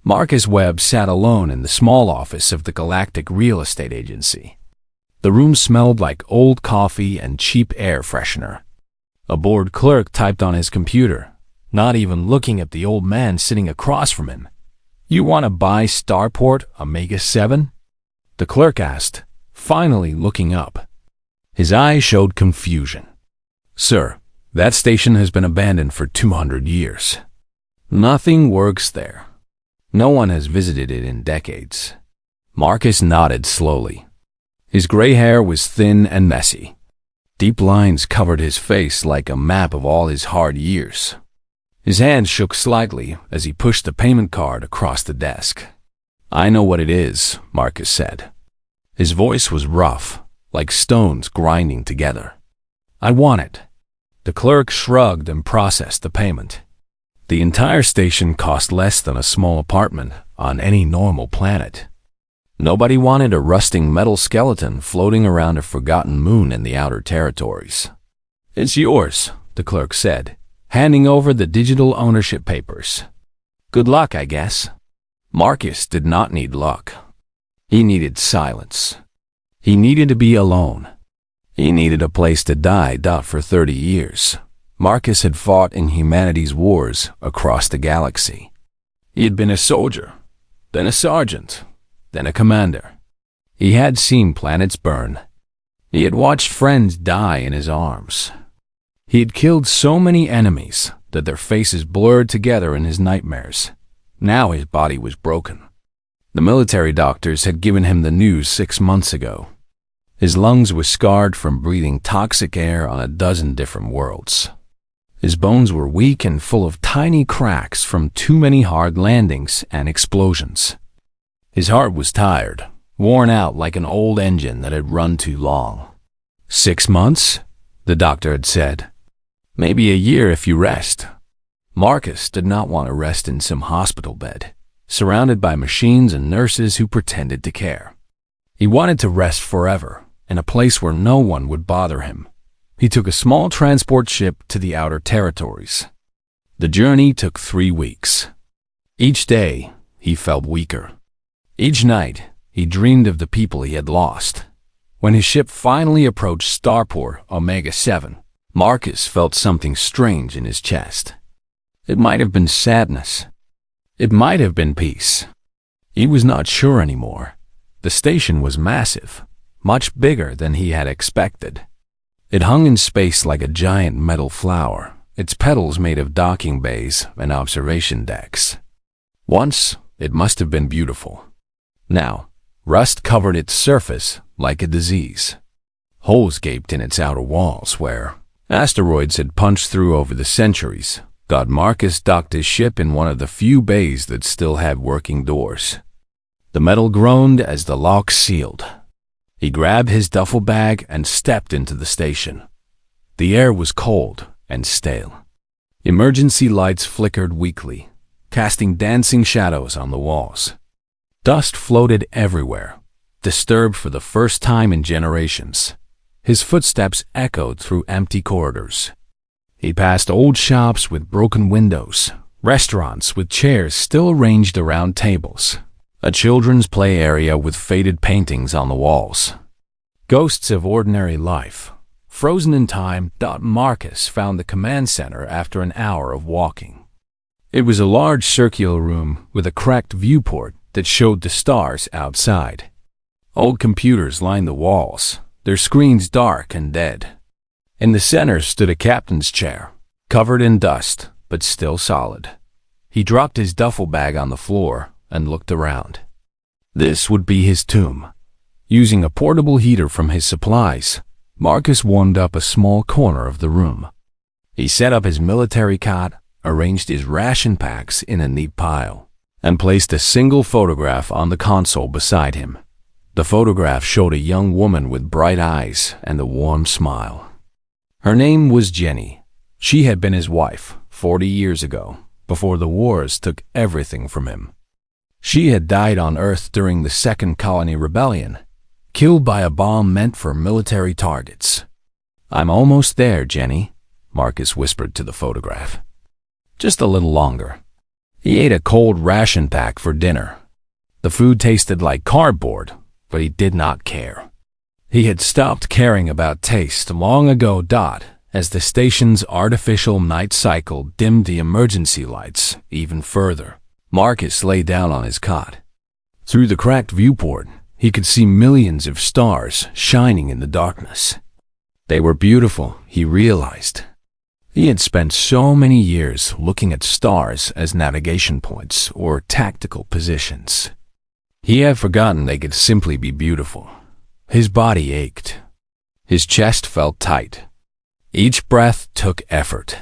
Marcus Webb sat alone in the small office of the Galactic Real Estate Agency. The room smelled like old coffee and cheap air freshener. A bored clerk typed on his computer, not even looking at the old man sitting across from him. "You want to buy Starport Omega 7? The clerk asked, finally looking up. His eyes showed confusion. "Sir, that station has been abandoned for 200 years. Nothing works there. No one has visited it in decades." Marcus nodded slowly. His gray hair was thin and messy. Deep lines covered his face like a map of all his hard years. His hand shook slightly as he pushed the payment card across the desk. "I know what it is," Marcus said. His voice was rough, like stones grinding together. "I want it." The clerk shrugged and processed the payment. The entire station cost less than a small apartment on any normal planet. Nobody wanted a rusting metal skeleton floating around a forgotten moon in the outer territories. "It's yours," the clerk said, handing over the digital ownership papers. "Good luck, I guess." Marcus did not need luck. He needed silence. He needed to be alone. He needed a place to die. For 30 years, Marcus had fought in humanity's wars across the galaxy. He had been a soldier, then a sergeant, then a commander. He had seen planets burn. He had watched friends die in his arms. He had killed so many enemies that their faces blurred together in his nightmares. Now his body was broken. The military doctors had given him the news 6 months ago. His lungs were scarred from breathing toxic air on a dozen different worlds. His bones were weak and full of tiny cracks from too many hard landings and explosions. His heart was tired, worn out like an old engine that had run too long. 6 months? The doctor had said. Maybe a year if you rest. Marcus did not want to rest in some hospital bed, surrounded by machines and nurses who pretended to care. He wanted to rest forever, in a place where no one would bother him. He took a small transport ship to the outer territories. The journey took 3 weeks. Each day, he felt weaker. Each night, he dreamed of the people he had lost. When his ship finally approached Starport Omega 7, Marcus felt something strange in his chest. It might have been sadness. It might have been peace. He was not sure anymore. The station was massive, much bigger than he had expected. It hung in space like a giant metal flower, its petals made of docking bays and observation decks. Once, it must have been beautiful. Now, rust covered its surface like a disease. Holes gaped in its outer walls where asteroids had punched through over the centuries. Marcus docked his ship in one of the few bays that still had working doors. The metal groaned as the lock sealed. He grabbed his duffel bag and stepped into the station. The air was cold and stale. Emergency lights flickered weakly, casting dancing shadows on the walls. Dust floated everywhere, disturbed for the first time in generations. His footsteps echoed through empty corridors. He passed old shops with broken windows, restaurants with chairs still arranged around tables, a children's play area with faded paintings on the walls. Ghosts of ordinary life, frozen in time. Marcus found the command center after an hour of walking. It was a large circular room with a cracked viewport that showed the stars outside. Old computers lined the walls, their screens dark and dead. In the center stood a captain's chair, covered in dust, but still solid. He dropped his duffel bag on the floor and looked around. This would be his tomb. Using a portable heater from his supplies, Marcus warmed up a small corner of the room. He set up his military cot, arranged his ration packs in a neat pile, and placed a single photograph on the console beside him. The photograph showed a young woman with bright eyes and a warm smile. Her name was Jenny. She had been his wife 40 years ago, before the wars took everything from him. She had died on Earth during the Second Colony Rebellion, killed by a bomb meant for military targets. "I'm almost there, Jenny," Marcus whispered to the photograph. "Just a little longer." He ate a cold ration pack for dinner. The food tasted like cardboard, but he did not care. He had stopped caring about taste long ago. As the station's artificial night cycle dimmed the emergency lights even further, Marcus lay down on his cot. Through the cracked viewport, he could see millions of stars shining in the darkness. They were beautiful, he realized. He had spent so many years looking at stars as navigation points or tactical positions. He had forgotten they could simply be beautiful. His body ached. His chest felt tight. Each breath took effort.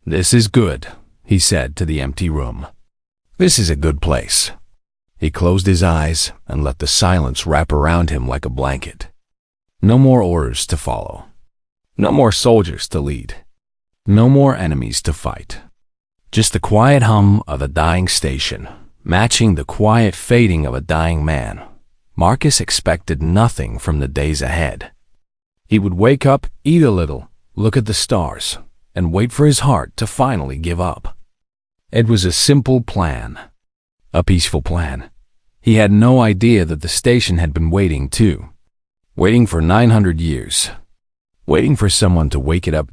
"This is good," he said to the empty room. "This is a good place." He closed his eyes and let the silence wrap around him like a blanket. No more orders to follow. No more soldiers to lead. No more enemies to fight. Just the quiet hum of a dying station, matching the quiet fading of a dying man. Marcus expected nothing from the days ahead. He would wake up, eat a little, look at the stars, and wait for his heart to finally give up. It was a simple plan. A peaceful plan. He had no idea that the station had been waiting too. Waiting for 900 years. Waiting for someone to wake it up.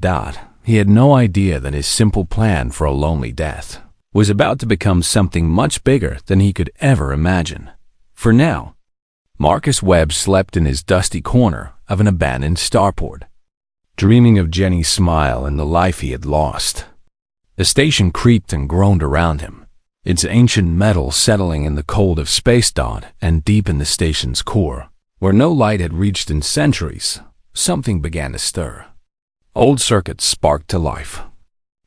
He had no idea that his simple plan for a lonely death was about to become something much bigger than he could ever imagine. For now, Marcus Webb slept in his dusty corner of an abandoned starport, dreaming of Jenny's smile and the life he had lost. The station creaked and groaned around him, its ancient metal settling in the cold of space. And deep in the station's core, where no light had reached in centuries, something began to stir. Old circuits sparked to life.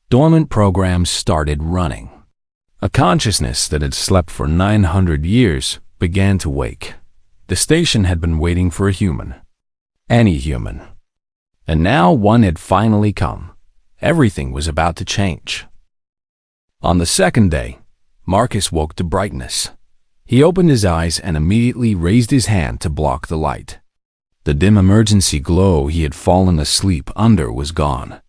Dormant programs started running. A consciousness that had slept for 900 years began to wake. The station had been waiting for a human. Any human. And now one had finally come. Everything was about to change. On the second day, Marcus woke to brightness. He opened his eyes and immediately raised his hand to block the light. The dim emergency glow he had fallen asleep under was gone.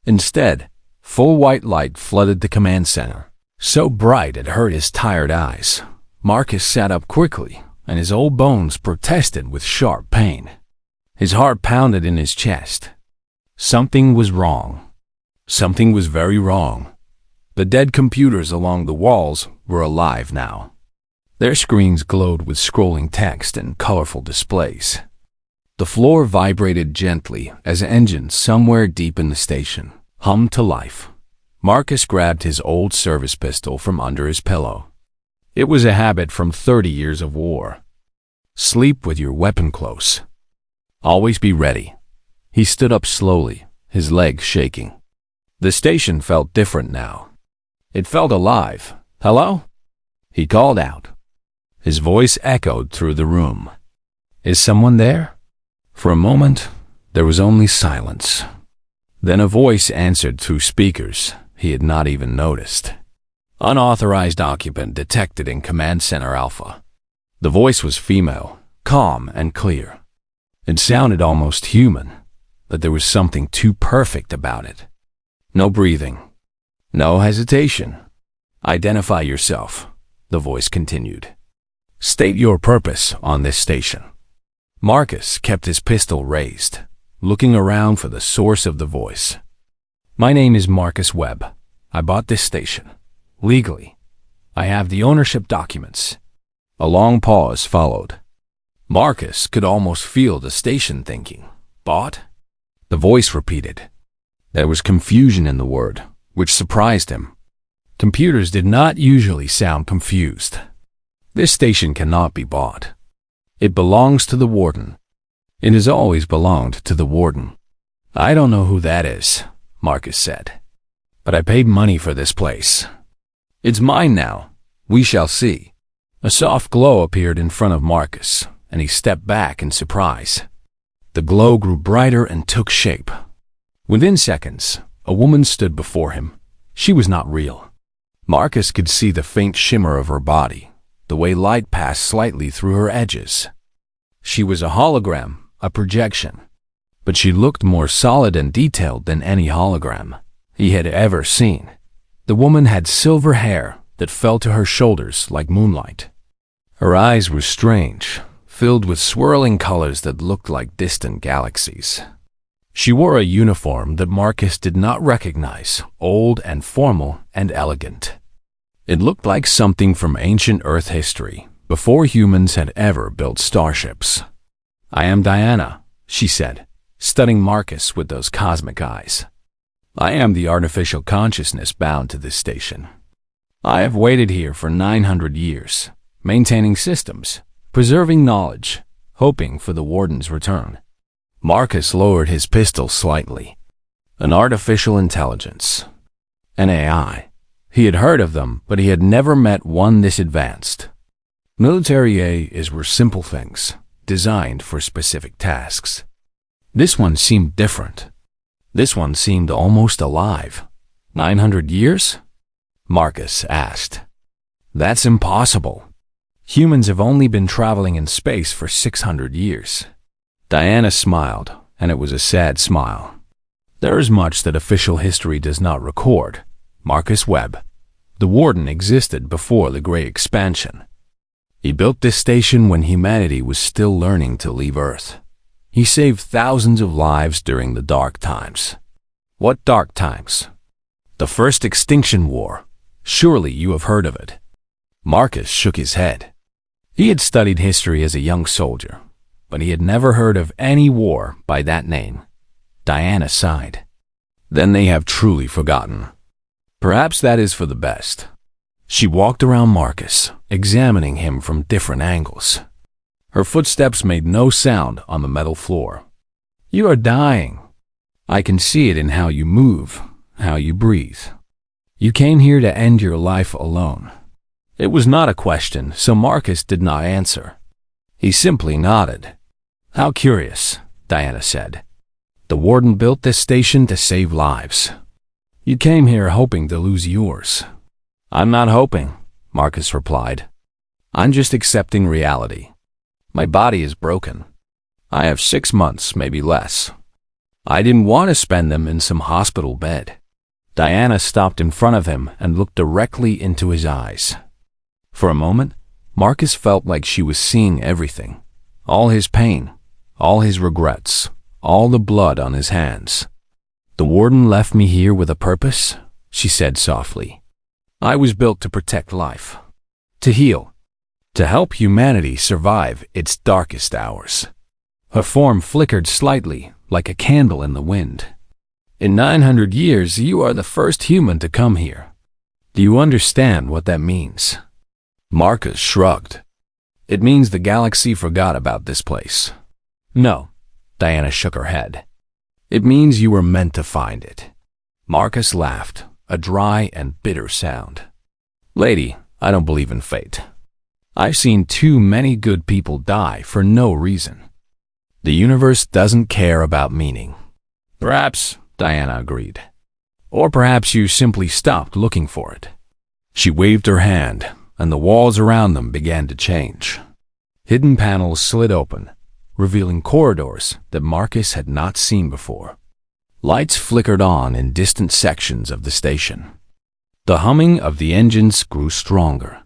Instead, full white light flooded the command center. So bright it hurt his tired eyes. Marcus sat up quickly, and his old bones protested with sharp pain. His heart pounded in his chest. Something was wrong. Something was very wrong. The dead computers along the walls were alive now. Their screens glowed with scrolling text and colorful displays. The floor vibrated gently as engines somewhere deep in the station hummed to life. Marcus grabbed his old service pistol from under his pillow. It was a habit from 30 years of war. Sleep with your weapon close. Always be ready. He stood up slowly, his legs shaking. The station felt different now. It felt alive. "Hello?" He called out. His voice echoed through the room. "Is someone there?" For a moment, there was only silence. Then a voice answered through speakers he had not even noticed. "Unauthorized occupant detected in Command Center Alpha." The voice was female, calm and clear. It sounded almost human, but there was something too perfect about it. No breathing. No hesitation. "Identify yourself," the voice continued. "State your purpose on this station." Marcus kept his pistol raised, looking around for the source of the voice. "My name is Marcus Webb. I bought this station. Legally. I have the ownership documents." A long pause followed. Marcus could almost feel the station thinking. "Bought?" The voice repeated. There was confusion in the word, which surprised him. Computers did not usually sound confused. "This station cannot be bought. It belongs to the warden. It has always belonged to the warden." "I don't know who that is," Marcus said. "But I paid money for this place. It's mine now. We shall see." A soft glow appeared in front of Marcus, and he stepped back in surprise. The glow grew brighter and took shape. Within seconds, a woman stood before him. She was not real. Marcus could see the faint shimmer of her body, the way light passed slightly through her edges. She was a hologram, a projection, but she looked more solid and detailed than any hologram he had ever seen. The woman had silver hair, that fell to her shoulders like moonlight. Her eyes were strange, filled with swirling colors that looked like distant galaxies. She wore a uniform that Marcus did not recognize, old and formal and elegant. It looked like something from ancient Earth history, before humans had ever built starships. "I am Diana," she said, studying Marcus with those cosmic eyes. "I am the artificial consciousness bound to this station. I have waited here for 900 years, maintaining systems, preserving knowledge, hoping for the warden's return." Marcus lowered his pistol slightly. An artificial intelligence. An AI. He had heard of them, but he had never met one this advanced. Military AIs were simple things, designed for specific tasks. This one seemed different. This one seemed almost alive. 900 years? Marcus asked. "That's impossible. Humans have only been traveling in space for 600 years. Diana smiled, and it was a sad smile. "There is much that official history does not record. Marcus Webb. The warden existed before the Great Expansion. He built this station when humanity was still learning to leave Earth. He saved thousands of lives during the dark times." "What dark times?" "The First Extinction War. Surely you have heard of it." Marcus shook his head. He had studied history as a young soldier, but he had never heard of any war by that name. Diana sighed. "Then they have truly forgotten. Perhaps that is for the best." She walked around Marcus, examining him from different angles. Her footsteps made no sound on the metal floor. "You are dying. I can see it in how you move, how you breathe. You came here to end your life alone." It was not a question, so Marcus did not answer. He simply nodded. "How curious," Diana said. "The warden built this station to save lives. You came here hoping to lose yours." "I'm not hoping," Marcus replied. "I'm just accepting reality. My body is broken. I have 6 months, maybe less. I didn't want to spend them in some hospital bed." Diana stopped in front of him and looked directly into his eyes. For a moment, Marcus felt like she was seeing everything. All his pain, all his regrets, all the blood on his hands. "The warden left me here with a purpose," she said softly. "I was built to protect life, to heal, to help humanity survive its darkest hours." Her form flickered slightly, like a candle in the wind. "In 900 years, you are the first human to come here. Do you understand what that means?" Marcus shrugged. "It means the galaxy forgot about this place." "No," Diana shook her head. "It means you were meant to find it." Marcus laughed, a dry and bitter sound. "Lady, I don't believe in fate. I've seen too many good people die for no reason. The universe doesn't care about meaning." "Perhaps," Diana agreed. "Or perhaps you simply stopped looking for it." She waved her hand, and the walls around them began to change. Hidden panels slid open, revealing corridors that Marcus had not seen before. Lights flickered on in distant sections of the station. The humming of the engines grew stronger.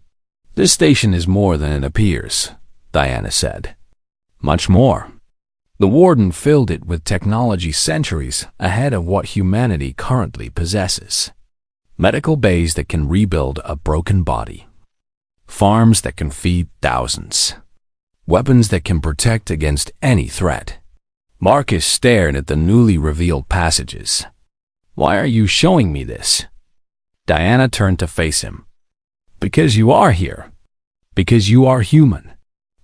"This station is more than it appears," Diana said. "Much more. The warden filled it with technology centuries ahead of what humanity currently possesses. Medical bays that can rebuild a broken body. Farms that can feed thousands. Weapons that can protect against any threat." Marcus stared at the newly revealed passages. "Why are you showing me this?" Diana turned to face him. "Because you are here. Because you are human.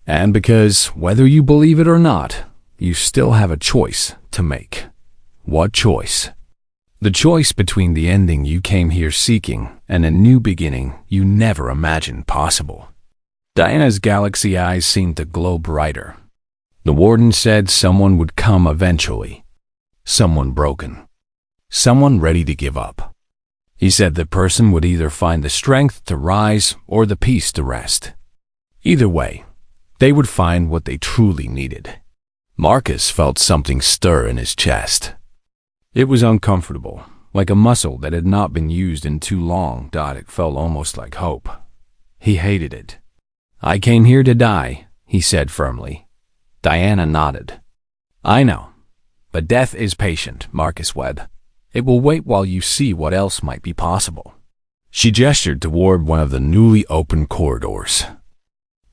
And because, whether you believe it or not, you still have a choice to make." "What choice?" "The choice between the ending you came here seeking and a new beginning you never imagined possible." Diana's galaxy eyes seemed to glow brighter. "The warden said someone would come eventually. Someone broken. Someone ready to give up. He said the person would either find the strength to rise or the peace to rest. Either way, they would find what they truly needed." Marcus felt something stir in his chest. It was uncomfortable, like a muscle that had not been used in too long. It felt almost like hope. He hated it. "I came here to die," he said firmly. Diana nodded. "I know, but death is patient, Marcus Webb. It will wait while you see what else might be possible." She gestured toward one of the newly opened corridors.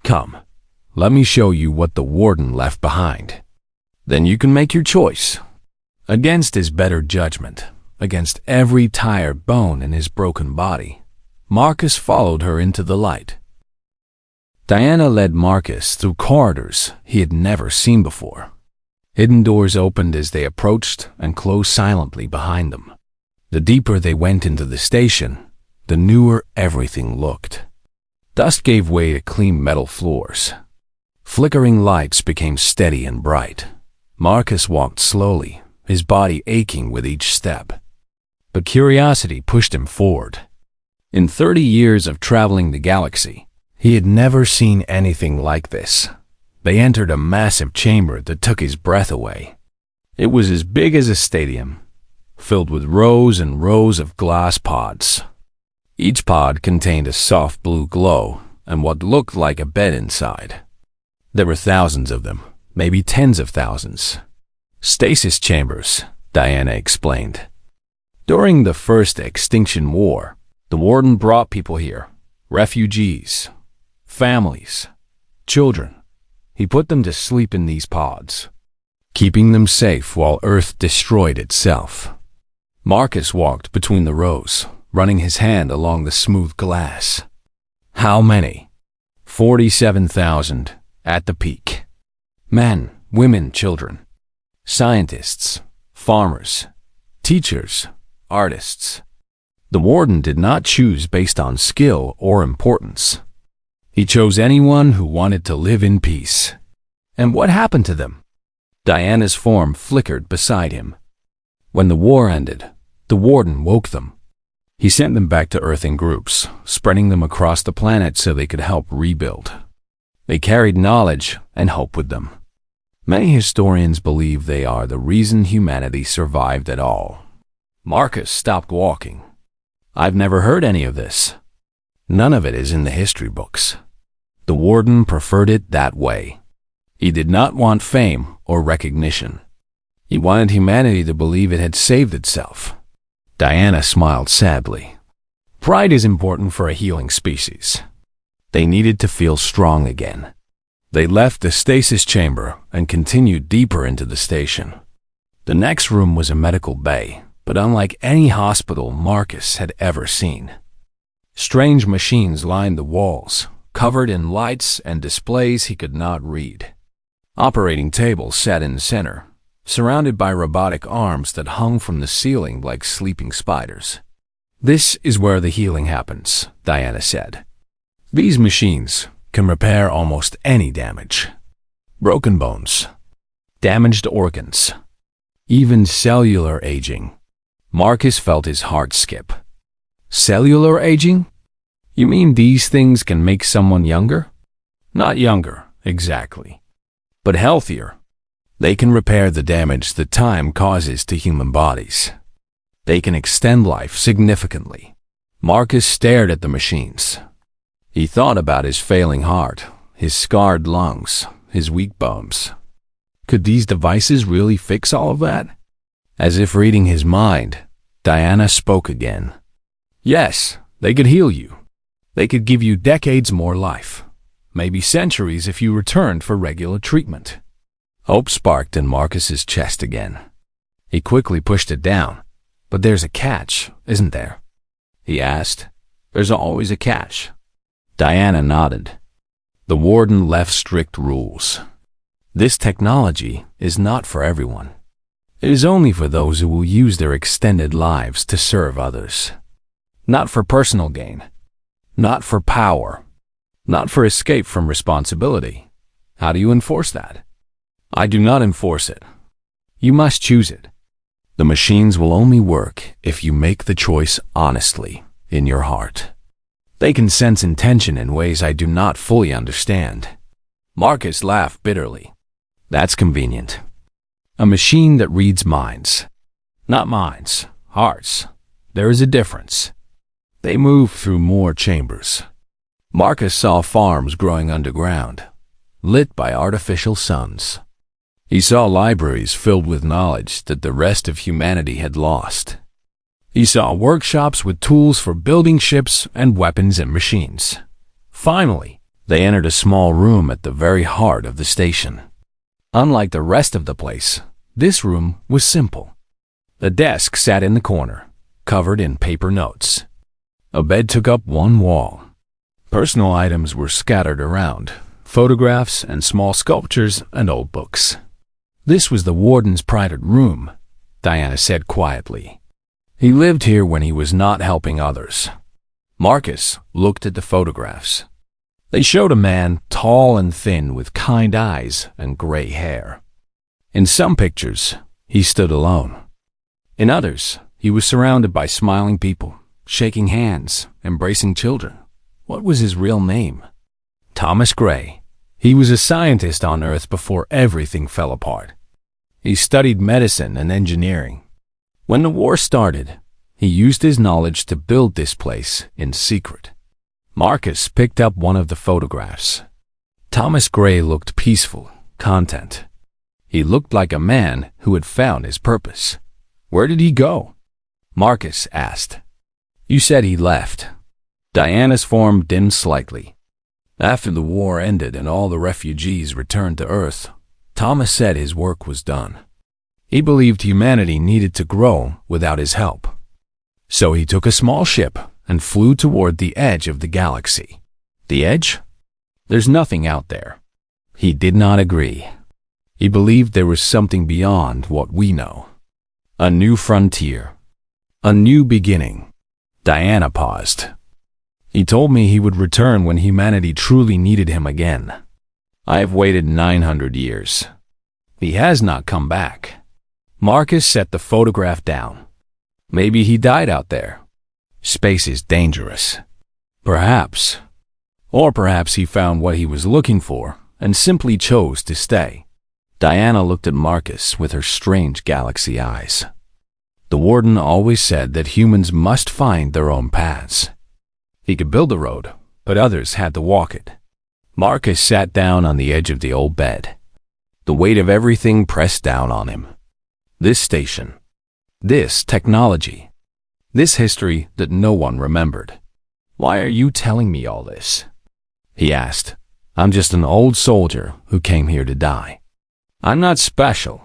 "Come, let me show you what the warden left behind. Then you can make your choice." Against his better judgment, against every tired bone in his broken body, Marcus followed her into the light. Diana led Marcus through corridors he had never seen before. Hidden doors opened as they approached and closed silently behind them. The deeper they went into the station, the newer everything looked. Dust gave way to clean metal floors. Flickering lights became steady and bright. Marcus walked slowly, his body aching with each step. But curiosity pushed him forward. In 30 years of traveling the galaxy, he had never seen anything like this. They entered a massive chamber that took his breath away. It was as big as a stadium, filled with rows and rows of glass pods. Each pod contained a soft blue glow and what looked like a bed inside. There were thousands of them, maybe tens of thousands. "Stasis chambers," Diana explained. "During the first Extinction War, the warden brought people here, refugees, families, children. He put them to sleep in these pods, keeping them safe while Earth destroyed itself." Marcus walked between the rows, running his hand along the smooth glass. "How many?" 47,000 at the peak. Men, women, children. Scientists, farmers, teachers, artists. The warden did not choose based on skill or importance. He chose anyone who wanted to live in peace. And what happened to them? Diana's form flickered beside him. When the war ended, the warden woke them. He sent them back to Earth in groups, spreading them across the planet so they could help rebuild. They carried knowledge and hope with them. Many historians believe they are the reason humanity survived at all. Marcus stopped walking. "I've never heard any of this. None of it is in the history books." The warden preferred it that way. He did not want fame or recognition. He wanted humanity to believe it had saved itself. Diana smiled sadly. Pride is important for a healing species. They needed to feel strong again. They left the stasis chamber and continued deeper into the station. The next room was a medical bay, but unlike any hospital Marcus had ever seen. Strange machines lined the walls, covered in lights and displays he could not read. Operating tables sat in the center, surrounded by robotic arms that hung from the ceiling like sleeping spiders. "This is where the healing happens," Diana said. "These machines can repair almost any damage. Broken bones, damaged organs, even cellular aging." Marcus felt his heart skip. "Cellular aging? You mean these things can make someone younger?" "Not younger, exactly, but healthier. They can repair the damage that time causes to human bodies. They can extend life significantly." Marcus stared at the machines. He thought about his failing heart, his scarred lungs, his weak bones. Could these devices really fix all of that? As if reading his mind, Diana spoke again. "Yes, they could heal you. They could give you decades more life, maybe centuries if you returned for regular treatment." Hope sparked in Marcus's chest again. He quickly pushed it down. "But there's a catch, isn't there?" he asked. "There's always a catch." Diana nodded. The warden left strict rules. This technology is not for everyone. It is only for those who will use their extended lives to serve others. Not for personal gain. Not for power. Not for escape from responsibility. How do you enforce that? I do not enforce it. You must choose it. The machines will only work if you make the choice honestly, in your heart. They can sense intention in ways I do not fully understand. Marcus laughed bitterly. That's convenient. A machine that reads minds. Not minds, hearts. There is a difference. They moved through more chambers. Marcus saw farms growing underground, lit by artificial suns. He saw libraries filled with knowledge that the rest of humanity had lost. He saw workshops with tools for building ships and weapons and machines. Finally, they entered a small room at the very heart of the station. Unlike the rest of the place, this room was simple. A desk sat in the corner, covered in paper notes. A bed took up one wall. Personal items were scattered around, photographs and small sculptures and old books. This was the warden's private room, Diana said quietly. He lived here when he was not helping others. Marcus looked at the photographs. They showed a man tall and thin with kind eyes and gray hair. In some pictures, he stood alone. In others, he was surrounded by smiling people, shaking hands, embracing children. What was his real name? Thomas Gray. He was a scientist on Earth before everything fell apart. He studied medicine and engineering. When the war started, he used his knowledge to build this place in secret. Marcus picked up one of the photographs. Thomas Gray looked peaceful, content. He looked like a man who had found his purpose. Where did he go? Marcus asked. You said he left. Diana's form dimmed slightly. After the war ended and all the refugees returned to Earth, Thomas said his work was done. He believed humanity needed to grow without his help. So he took a small ship and flew toward the edge of the galaxy. The edge? There's nothing out there. He did not agree. He believed there was something beyond what we know. A new frontier. A new beginning. Diana paused. He told me he would return when humanity truly needed him again. I have waited 900 years. He has not come back. Marcus set the photograph down. Maybe he died out there. Space is dangerous. Perhaps. Or perhaps he found what he was looking for and simply chose to stay. Diana looked at Marcus with her strange galaxy eyes. The warden always said that humans must find their own paths. He could build the road, but others had to walk it. Marcus sat down on the edge of the old bed. The weight of everything pressed down on him. This station. This technology. This history that no one remembered. Why are you telling me all this? He asked. I'm just an old soldier who came here to die. I'm not special.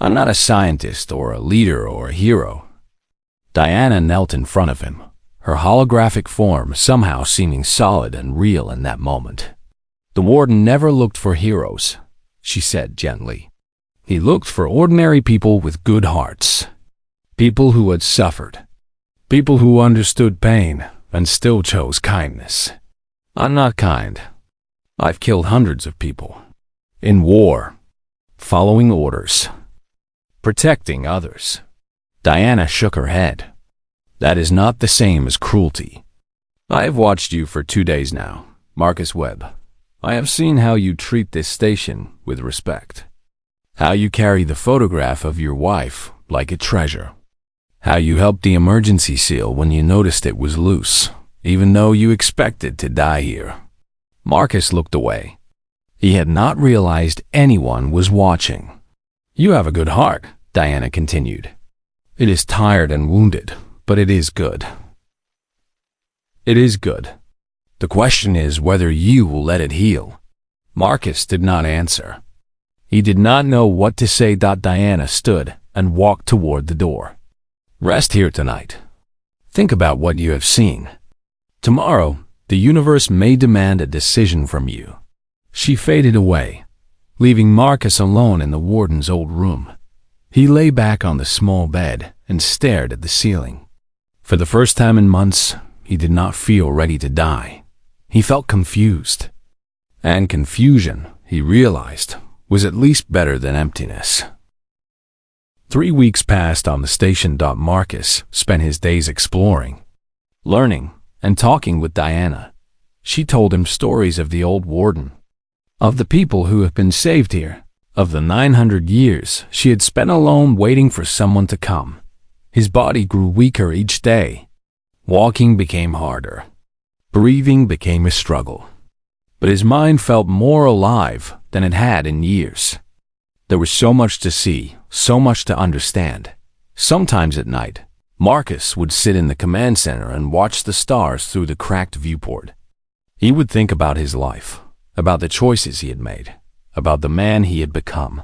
I'm not a scientist or a leader or a hero. Diana knelt in front of him, her holographic form somehow seeming solid and real in that moment. The warden never looked for heroes, she said gently. He looked for ordinary people with good hearts. People who had suffered. People who understood pain and still chose kindness. I'm not kind. I've killed hundreds of people. In war. Following orders. Protecting others. Diana shook her head. That is not the same as cruelty. I have watched you for 2 days now, Marcus Webb. I have seen how you treat this station with respect. How you carry the photograph of your wife like a treasure. How you helped the emergency seal when you noticed it was loose, even though you expected to die here. Marcus looked away. He had not realized anyone was watching. You have a good heart, Diana continued. It is tired and wounded, but it is good. It is good. The question is whether you will let it heal. Marcus did not answer. He did not know what to say. Diana stood and walked toward the door. Rest here tonight. Think about what you have seen. Tomorrow, the universe may demand a decision from you. She faded away, leaving Marcus alone in the warden's old room. He lay back on the small bed and stared at the ceiling. For the first time in months, he did not feel ready to die. He felt confused. And confusion, he realized, was at least better than emptiness. 3 weeks passed on the station. Marcus spent his days exploring, learning, and talking with Diana. She told him stories of the old warden, of the people who have been saved here, of the 900 years she had spent alone waiting for someone to come. His body grew weaker each day. Walking became harder. Breathing became a struggle. But his mind felt more alive than it had in years. There was so much to see, so much to understand. Sometimes at night, Marcus would sit in the command center and watch the stars through the cracked viewport. He would think about his life, about the choices he had made, about the man he had become.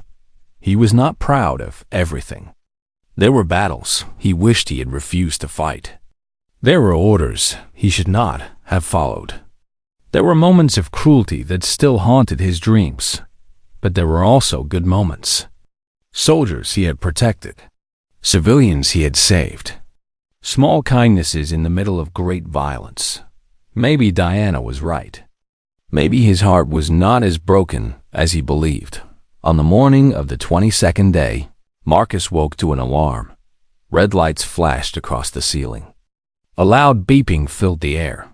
He was not proud of everything. There were battles he wished he had refused to fight. There were orders he should not have followed. There were moments of cruelty that still haunted his dreams, but there were also good moments. Soldiers he had protected, civilians he had saved, small kindnesses in the middle of great violence. Maybe Diana was right. Maybe his heart was not as broken as he believed. On the morning of the 22nd day, Marcus woke to an alarm. Red lights flashed across the ceiling. A loud beeping filled the air.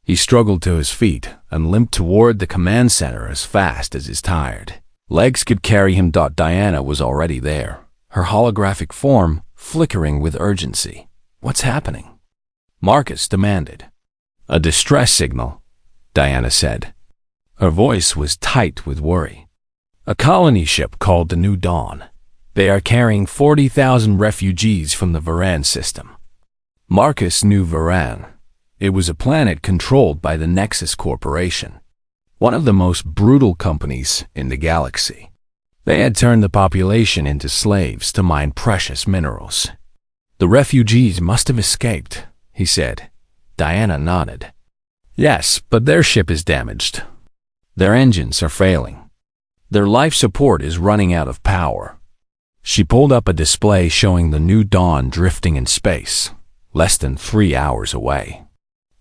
He struggled to his feet and limped toward the command center as fast as his tired legs could carry him. Diana was already there, her holographic form flickering with urgency. "What's happening?" Marcus demanded. "A distress signal," Diana said. Her voice was tight with worry. "A colony ship called the New Dawn. They are carrying 40,000 refugees from the Varan system." Marcus knew Varan. It was a planet controlled by the Nexus Corporation, one of the most brutal companies in the galaxy. They had turned the population into slaves to mine precious minerals. "The refugees must have escaped," he said. Diana nodded. "Yes, but their ship is damaged. Their engines are failing. Their life support is running out of power." She pulled up a display showing the New Dawn drifting in space, less than 3 hours away.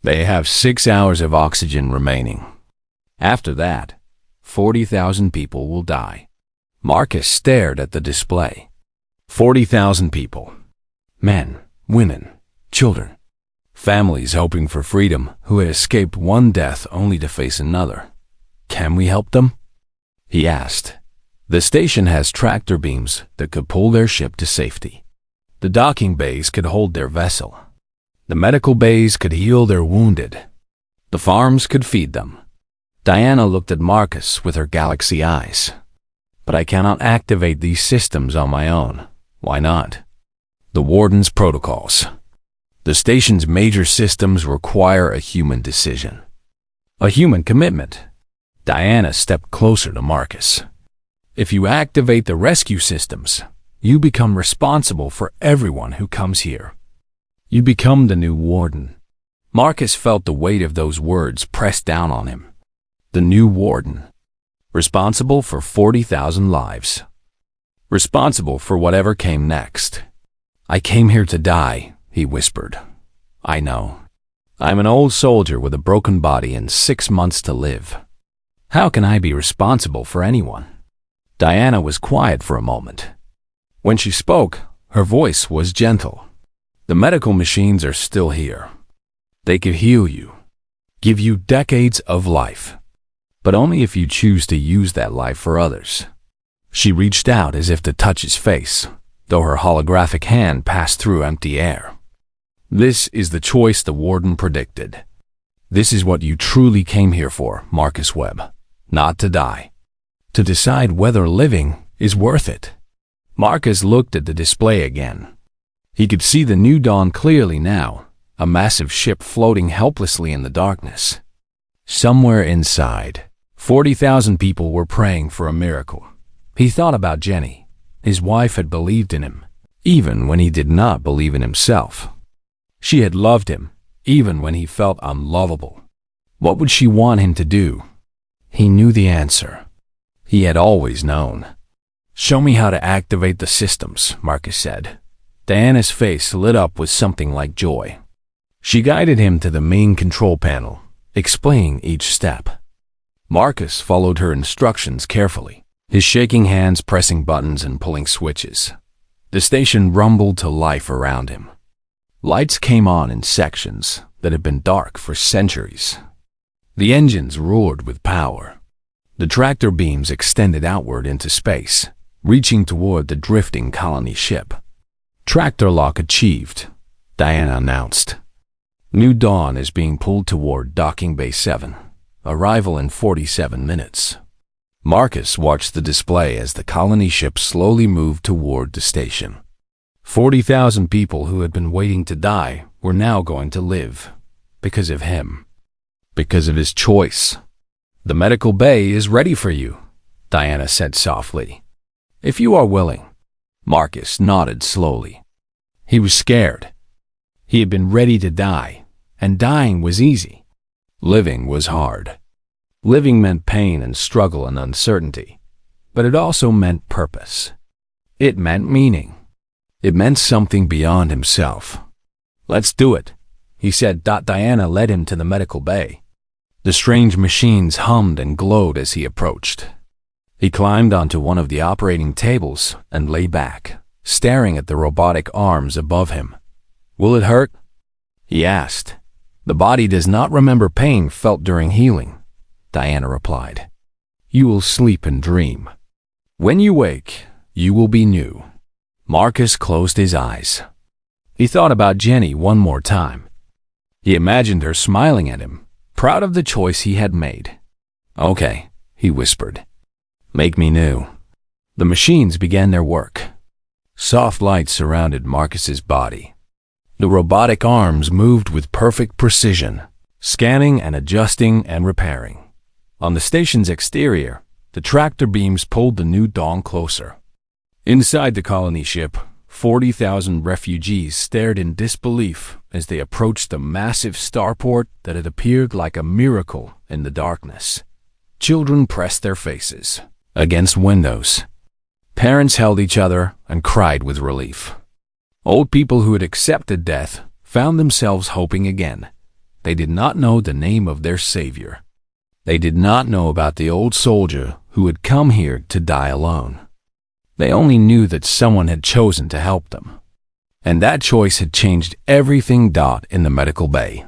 "They have 6 hours of oxygen remaining. After that, 40,000 people will die." Marcus stared at the display. 40,000 people. Men, women, children. Families hoping for freedom who had escaped one death only to face another. "Can we help them?" he asked. "The station has tractor beams that could pull their ship to safety. The docking bays could hold their vessel. The medical bays could heal their wounded. The farms could feed them." Diana looked at Marcus with her galaxy eyes. "But I cannot activate these systems on my own." "Why not?" "The Warden's protocols. The station's major systems require a human decision. A human commitment." Diana stepped closer to Marcus. "If you activate the rescue systems, you become responsible for everyone who comes here. You become the new Warden." Marcus felt the weight of those words pressed down on him. The new Warden. Responsible for 40,000 lives. Responsible for whatever came next. "I came here to die," he whispered. "I know. I'm an old soldier with a broken body and 6 months to live. How can I be responsible for anyone?" Diana was quiet for a moment. When she spoke, her voice was gentle. "The medical machines are still here. They could heal you, give you decades of life, but only if you choose to use that life for others." She reached out as if to touch his face, though her holographic hand passed through empty air. "This is the choice the Warden predicted. This is what you truly came here for, Marcus Webb. Not to die. To decide whether living is worth it." Marcus looked at the display again. He could see the New Dawn clearly now, a massive ship floating helplessly in the darkness. Somewhere inside, 40,000 people were praying for a miracle. He thought about Jenny. His wife had believed in him, even when he did not believe in himself. She had loved him, even when he felt unlovable. What would she want him to do? He knew the answer. He had always known. "Show me how to activate the systems," Marcus said. Diana's face lit up with something like joy. She guided him to the main control panel, explaining each step. Marcus followed her instructions carefully, his shaking hands pressing buttons and pulling switches. The station rumbled to life around him. Lights came on in sections that had been dark for centuries. The engines roared with power. The tractor beams extended outward into space, reaching toward the drifting colony ship. Tractor lock achieved, Diana announced. New Dawn is being pulled toward Docking Bay 7. Arrival in 47 minutes. Marcus watched the display as the colony ship slowly moved toward the station. 40,000 people who had been waiting to die were now going to live. Because of him. Because of his choice. The medical bay is ready for you, Diana said softly. If you are willing. Marcus nodded slowly. He was scared. He had been ready to die, and dying was easy. Living was hard. Living meant pain and struggle and uncertainty, but it also meant purpose. It meant meaning. It meant something beyond himself. Let's do it, he said. Diana led him to the medical bay. The strange machines hummed and glowed as he approached. He climbed onto one of the operating tables and lay back, staring at the robotic arms above him. Will it hurt? He asked. The body does not remember pain felt during healing, Diana replied. You will sleep and dream. When you wake, you will be new. Marcus closed his eyes. He thought about Jenny one more time. He imagined her smiling at him, proud of the choice he had made. Okay, he whispered. Make me new. The machines began their work. Soft light surrounded Marcus's body. The robotic arms moved with perfect precision, scanning and adjusting and repairing. On the station's exterior, the tractor beams pulled the New Dawn closer. Inside the colony ship, 40,000 refugees stared in disbelief as they approached the massive starport that had appeared like a miracle in the darkness. Children pressed their faces against windows. Parents held each other and cried with relief. Old people who had accepted death found themselves hoping again. They did not know the name of their savior. They did not know about the old soldier who had come here to die alone. They only knew that someone had chosen to help them. And that choice had changed everything. In the medical bay.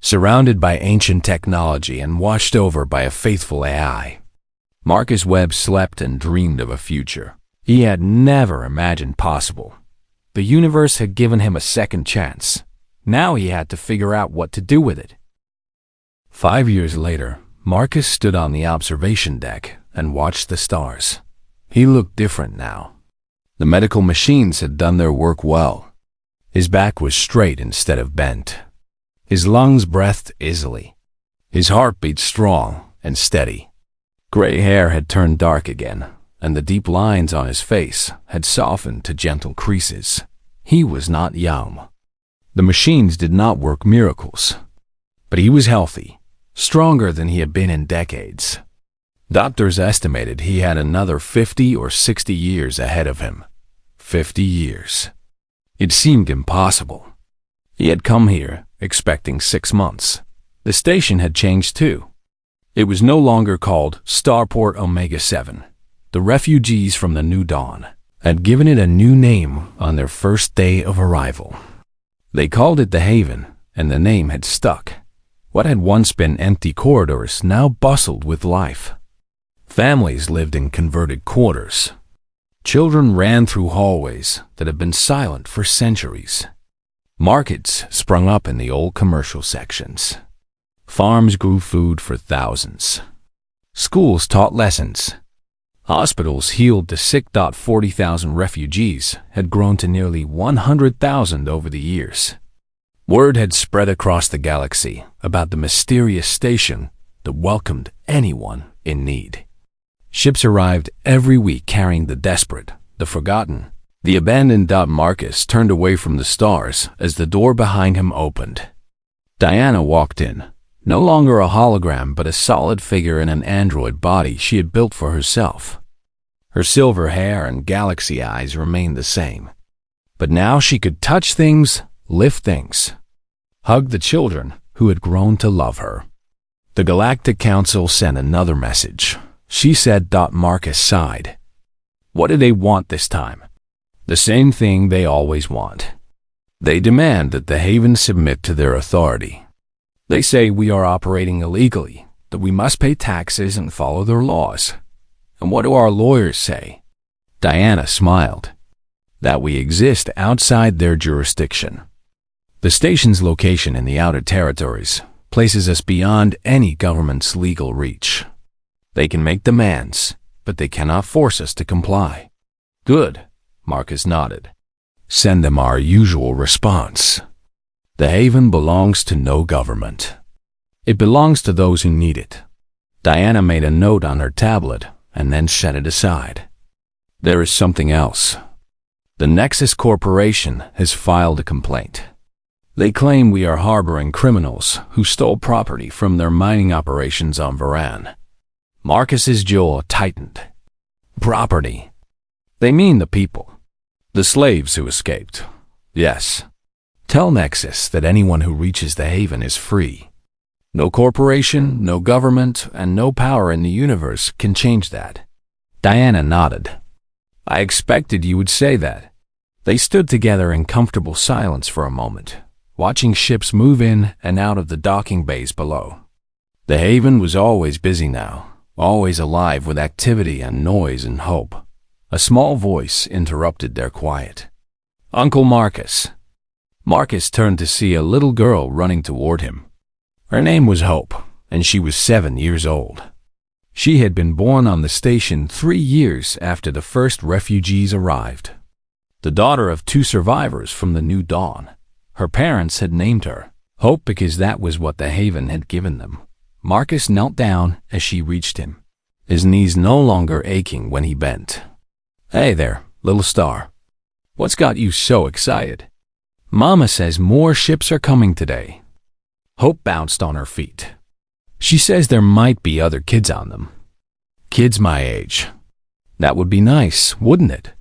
Surrounded by ancient technology and watched over by a faithful AI, Marcus Webb slept and dreamed of a future he had never imagined possible. The universe had given him a second chance. Now he had to figure out what to do with it. 5 years later, Marcus stood on the observation deck and watched the stars. He looked different now. The medical machines had done their work well. His back was straight instead of bent. His lungs breathed easily. His heart beat strong and steady. Gray hair had turned dark again, and the deep lines on his face had softened to gentle creases. He was not young. The machines did not work miracles, but he was healthy, stronger than he had been in decades. Doctors estimated he had another 50 or 60 years ahead of him. 50 years. It seemed impossible. He had come here expecting 6 months. The station had changed too. It was no longer called Starport Omega 7. The refugees from the New Dawn had given it a new name on their first day of arrival. They called it the Haven, and the name had stuck. What had once been empty corridors now bustled with life. Families lived in converted quarters. Children ran through hallways that had been silent for centuries. Markets sprung up in the old commercial sections. Farms grew food for thousands. Schools taught lessons. Hospitals healed the sick. 40,000 refugees had grown to nearly 100,000 over the years. Word had spread across the galaxy about the mysterious station that welcomed anyone in need. Ships arrived every week carrying the desperate, the forgotten, the abandoned. Marcus turned away from the stars as the door behind him opened. Diana walked in. No longer a hologram, but a solid figure in an android body she had built for herself. Her silver hair and galaxy eyes remained the same. But now she could touch things, lift things, hug the children who had grown to love her. The Galactic Council sent another message. She said. Marcus sighed. What do they want this time? The same thing they always want. They demand that the Haven submit to their authority. They say we are operating illegally, that we must pay taxes and follow their laws. And what do our lawyers say? Diana smiled. that we exist outside their jurisdiction. The station's location in the outer territories places us beyond any government's legal reach. They can make demands, but they cannot force us to comply. Good, Marcus nodded. Send them our usual response. The haven belongs to no government. It belongs to those who need it. Diana made a note on her tablet and then set it aside. There is something else. The Nexus Corporation has filed a complaint. They claim we are harboring criminals who stole property from their mining operations on Varan. Marcus's jaw tightened. Property. They mean the people. The slaves who escaped. Yes. Tell Nexus that anyone who reaches the haven is free. No corporation, no government, and no power in the universe can change that. Diana nodded. I expected you would say that. They stood together in comfortable silence for a moment, watching ships move in and out of the docking bays below. The haven was always busy now, always alive with activity and noise and hope. A small voice interrupted their quiet. Uncle Marcus. Marcus turned to see a little girl running toward him. Her name was Hope, and she was 7 years old. She had been born on the station 3 years after the first refugees arrived. The daughter of 2 survivors from the New Dawn. Her parents had named her Hope because that was what the haven had given them. Marcus knelt down as she reached him, his knees no longer aching when he bent. Hey there, little star. What's got you so excited? Mama says more ships are coming today. Hope bounced on her feet. She says there might be other kids on them. Kids my age. That would be nice, wouldn't it?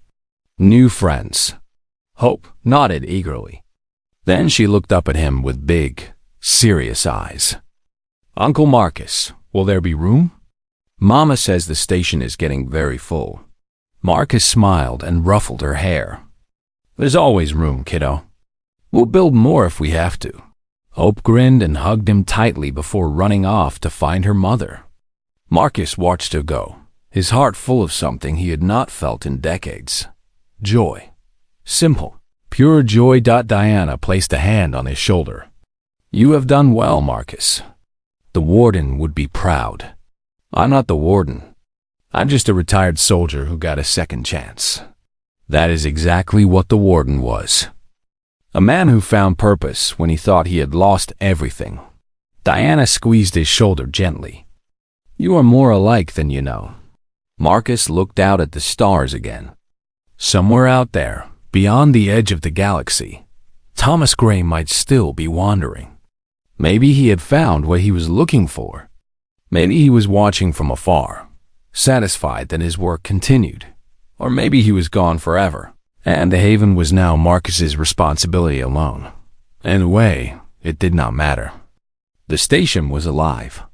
New friends. Hope nodded eagerly. Then she looked up at him with big, serious eyes. Uncle Marcus, will there be room? Mama says the station is getting very full. Marcus smiled and ruffled her hair. There's always room, kiddo. We'll build more if we have to. Hope grinned and hugged him tightly before running off to find her mother. Marcus watched her go, his heart full of something he had not felt in decades. Joy. Simple, pure joy. Diana placed a hand on his shoulder. You have done well, Marcus. The warden would be proud. I'm not the warden. I'm just a retired soldier who got a second chance. That is exactly what the warden was. A man who found purpose when he thought he had lost everything. Diana squeezed his shoulder gently. You are more alike than you know. Marcus looked out at the stars again. Somewhere out there, beyond the edge of the galaxy, Thomas Gray might still be wandering. Maybe he had found what he was looking for. Maybe he was watching from afar, satisfied that his work continued. Or maybe he was gone forever, and the haven was now Marcus's responsibility alone. In a way, it did not matter. The station was alive.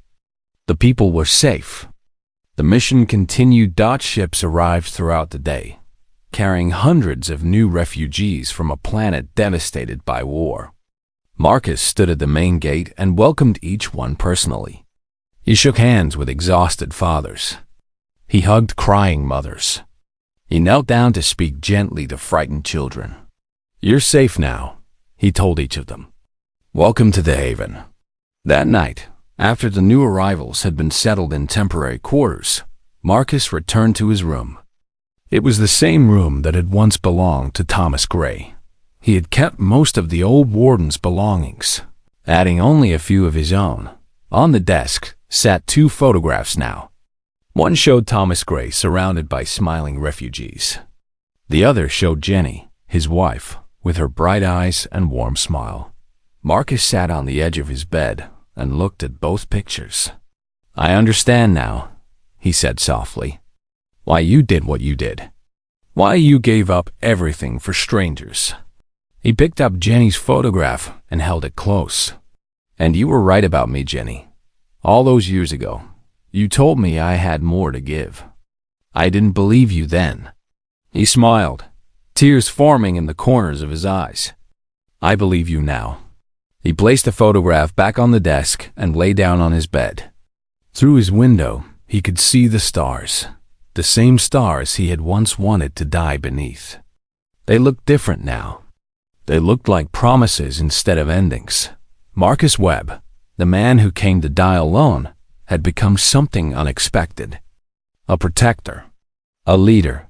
The people were safe. The mission continued. Ships arrived throughout the day, carrying hundreds of new refugees from a planet devastated by war. Marcus stood at the main gate and welcomed each one personally. He shook hands with exhausted fathers. He hugged crying mothers. He knelt down to speak gently to frightened children. You're safe now, he told each of them. Welcome to the haven. That night, after the new arrivals had been settled in temporary quarters, Marcus returned to his room. It was the same room that had once belonged to Thomas Gray. He had kept most of the old warden's belongings, adding only a few of his own. On the desk sat 2 photographs now. One showed Thomas Gray surrounded by smiling refugees. The other showed Jenny, his wife, with her bright eyes and warm smile. Marcus sat on the edge of his bed and looked at both pictures. I understand now, he said softly, why you did what you did. Why you gave up everything for strangers. He picked up Jenny's photograph and held it close. And you were right about me, Jenny. All those years ago, you told me I had more to give. I didn't believe you then. He smiled, tears forming in the corners of his eyes. I believe you now. He placed the photograph back on the desk and lay down on his bed. Through his window, he could see the stars, the same stars he had once wanted to die beneath. They looked different now. They looked like promises instead of endings. Marcus Webb, the man who came to die alone, had become something unexpected. A protector, a leader,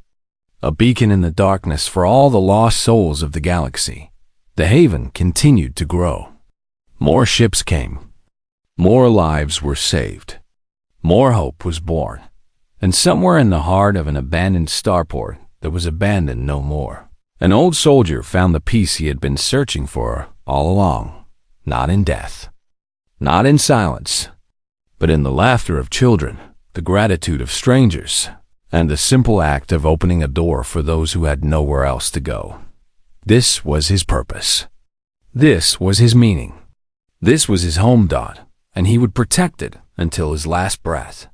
a beacon in the darkness for all the lost souls of the galaxy. The haven continued to grow. More ships came. More lives were saved. More hope was born. And somewhere in the heart of an abandoned starport that was abandoned no more, an old soldier found the peace he had been searching for all along, not in death, not in silence, but in the laughter of children, the gratitude of strangers, and the simple act of opening a door for those who had nowhere else to go. This was his purpose. This was his meaning. This was his home dot, and he would protect it until his last breath.